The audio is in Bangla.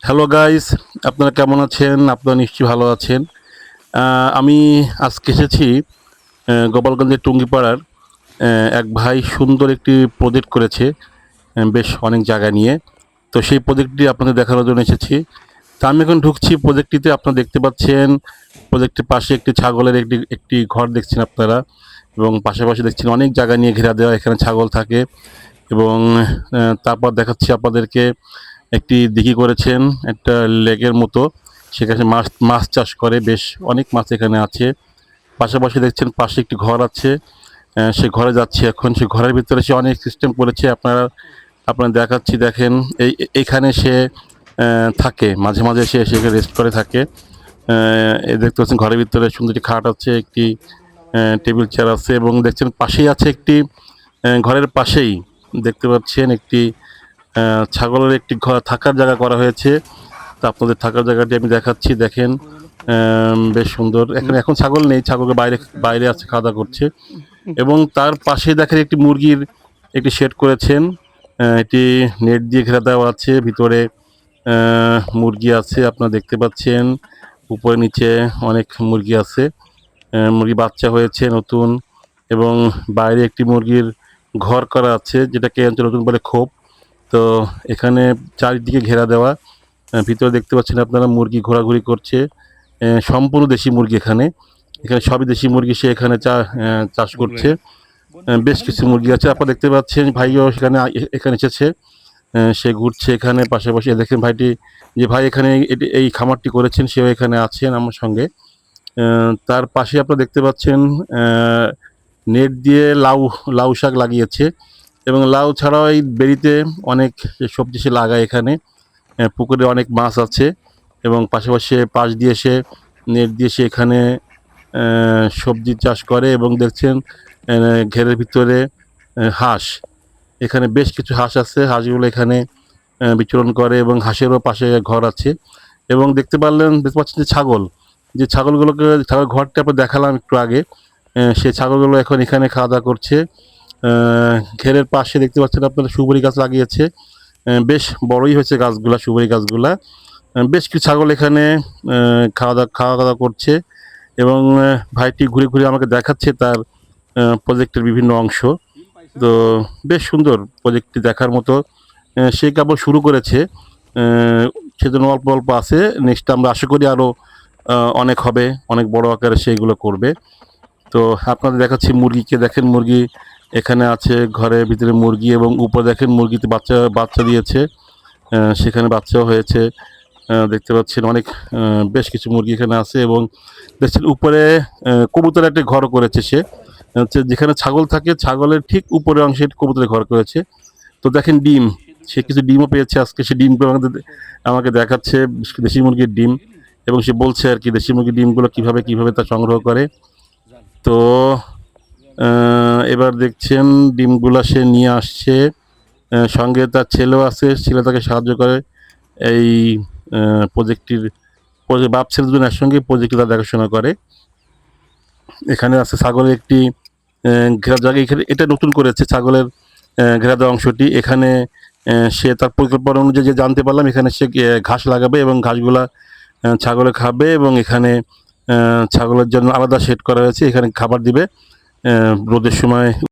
হ্যালো গাইস, আপনারা কেমন আছেন? আপনারা নিশ্চয়ই ভালো আছেন। আমি আজকে এসেছি গোপালগঞ্জের টুঙ্গিপাড়ার এক ভাই সুন্দর একটি প্রজেক্ট করেছে বেশ অনেক জায়গা নিয়ে। তো সেই প্রজেক্টটি আপনাদের দেখানোর জন্য এসেছি। তো আমি এখন ঢুকছি প্রজেক্টটিতে। আপনারা দেখতে পাচ্ছেন প্রজেক্টের পাশে একটি ছাগলের একটি একটি ঘর দেখছেন আপনারা, এবং পাশাপাশি দেখছেন অনেক জায়গা নিয়ে ঘেরা দেওয়া, এখানে ছাগল থাকে। এবং তারপর দেখাচ্ছি আপনাদেরকে একটি দিঘি করেছেন একটা লেকের মতো, সেখানে মাছ মাছ চাষ করে, বেশ অনেক মাছ এখানে আছে। পাশাপাশি দেখছেন পাশে একটি ঘর আছে, সে ঘরে যাচ্ছি এখন। সে ঘরের ভিতরে সে অনেক সিস্টেম করেছে, আপনারা দেখাচ্ছি দেখেন। এইখানে সে থাকে, মাঝে মাঝে সে এসে রেস্ট করে থাকে। এই দেখতে পাচ্ছেন ঘরের ভিতরে সুন্দর একটি খাট আছে, একটি টেবিল চেয়ার আছে, এবং দেখছেন পাশেই আছে একটি ঘরের পাশেই দেখতে পাচ্ছেন একটি ছাগলের একটি ঘর, থাকার জায়গা করা হয়েছে। তা আপনাদের থাকার জায়গাটি আমি দেখাচ্ছি দেখেন। বেশ সুন্দর। এখানে এখন ছাগল নেই, ছাগলকে বাইরে বাইরে আছে, খাওয়া দাওয়া করছে। এবং তার পাশে দেখেন একটি মুরগির একটি শেড করেছেন, এটি নেট দিয়ে ঘেরা দেওয়া আছে। ভিতরে মুরগি আছে, আপনারা দেখতে পাচ্ছেন। উপরে নিচে অনেক মুরগি আছে, মুরগি বাচ্চা হয়েছে নতুন। এবং বাইরে একটি মুরগির ঘর করা আছে, যেটাকে নতুন বলে খোপ। তো এখানে চারিদিকে ঘেরা দেওয়া। ভিতরে দেখতে পাচ্ছেন আপনারা মুরগি ঘোরাঘুরি করছে। সম্পূর্ণ দেশি মুরগি এখানে। এখানে সবই দেশি মুরগি, সে এখানে চাষ করছে। বেশ কিছু মুরগি আছে, আপনারা দেখতে পাচ্ছেন। ভাইও সেখানে এখানে এসেছে, সে ঘুরছে এখানে। পাশাপাশি দেখেন ভাইটি, যে ভাই এখানে এই খামারটি করেছেন, সেও এখানে আছেন আমার সঙ্গে। তার পাশে আপনারা দেখতে পাচ্ছেন নেট দিয়ে লাউ লাউ শাক লাগিয়েছে। এবং লাউ ছাড়াও এই বেরিতে অনেক সবজি সে লাগায় এখানে। পুকুরে অনেক মাছ আছে, এবং পাশাপাশি পাশ দিয়ে সে নেট দিয়ে সে এখানে সবজি চাষ করে। এবং দেখছেন ঘেরের ভিতরে হাঁস, এখানে বেশ কিছু হাঁস আছে, হাঁসগুলো এখানে বিচরণ করে, এবং হাঁসেরও পাশে ঘর আছে। এবং দেখতে পাচ্ছেন যে ছাগল ঘরটা আপনার দেখালাম একটু আগে। সেই ছাগলগুলো এখন এখানে খাওয়া দাওয়া করছে। ঘেরের পাশে দেখতে পাচ্ছেন আপনারা সুপারি গাছ লাগিয়েছে, বেশ বড়ই হয়েছে গাছগুলা, সুপারি গাছগুলা। বেশ কিছু ছাগল এখানে খাওয়া দাওয়া করছে। এবং ভাইটি ঘুরে ঘুরে আমাকে দেখাচ্ছে তার প্রজেক্টের বিভিন্ন অংশ। তো বেশ সুন্দর প্রজেক্টটি দেখার মতো। সে কেবল শুরু করেছে, সেজন্য অল্প অল্প আছে। নেক্সট আমরা আশা করি আরও অনেক হবে, অনেক বড় আকারে সেইগুলো করবে। তো আপনাদের দেখাচ্ছি মুরগিকে দেখেন, মুরগি এখানে আছে ঘরের ভিতরে মুরগি। এবং উপরে দেখেন মুরগিতে বাচ্চা বাচ্চা দিয়েছে, সেখানে বাচ্চাও হয়েছে। দেখতে পাচ্ছেন অনেক বেশ কিছু মুরগি এখানে আছে। এবং দেখছেন উপরে কবুতরের একটা ঘর করেছে সে, হচ্ছে যেখানে ছাগল থাকে, ছাগলের ঠিক উপরের অংশে কবুতরের ঘর করেছে। তো দেখেন ডিম, সে কিছু ডিমও পেয়েছে আজকে, সে ডিমগুলো আমাকে দেখাচ্ছে, দেশি মুরগির ডিম। এবং সে বলছে আর কি দেশি মুরগির ডিমগুলো কিভাবে কিভাবে তা সংগ্রহ করে। তো এবার দেখছেন ডিমগুলা সে নিয়ে আসছে, সঙ্গে তার ছেলেও আছে, ছেলে তাকে সাহায্য করে এই প্রজেক্টটির। বাপ ছেলে দুজন একসঙ্গে প্রজেক্টটি তার দেখাশোনা করে। এখানে আছে ছাগলের একটি ঘেরা জায়গা, এখানে এটা নতুন করেছে ছাগলের ঘেরা দেওয়া অংশটি। এখানে সে তার পরিকল্পনা অনুযায়ী যে জানতে পারলাম, এখানে সে ঘাস লাগাবে এবং ঘাসগুলা ছাগলে খাবে। এবং এখানে ছাগলের জন্য আলাদা শেড করা হয়েছে, এখানে খাবার দিবে রোদের সময়।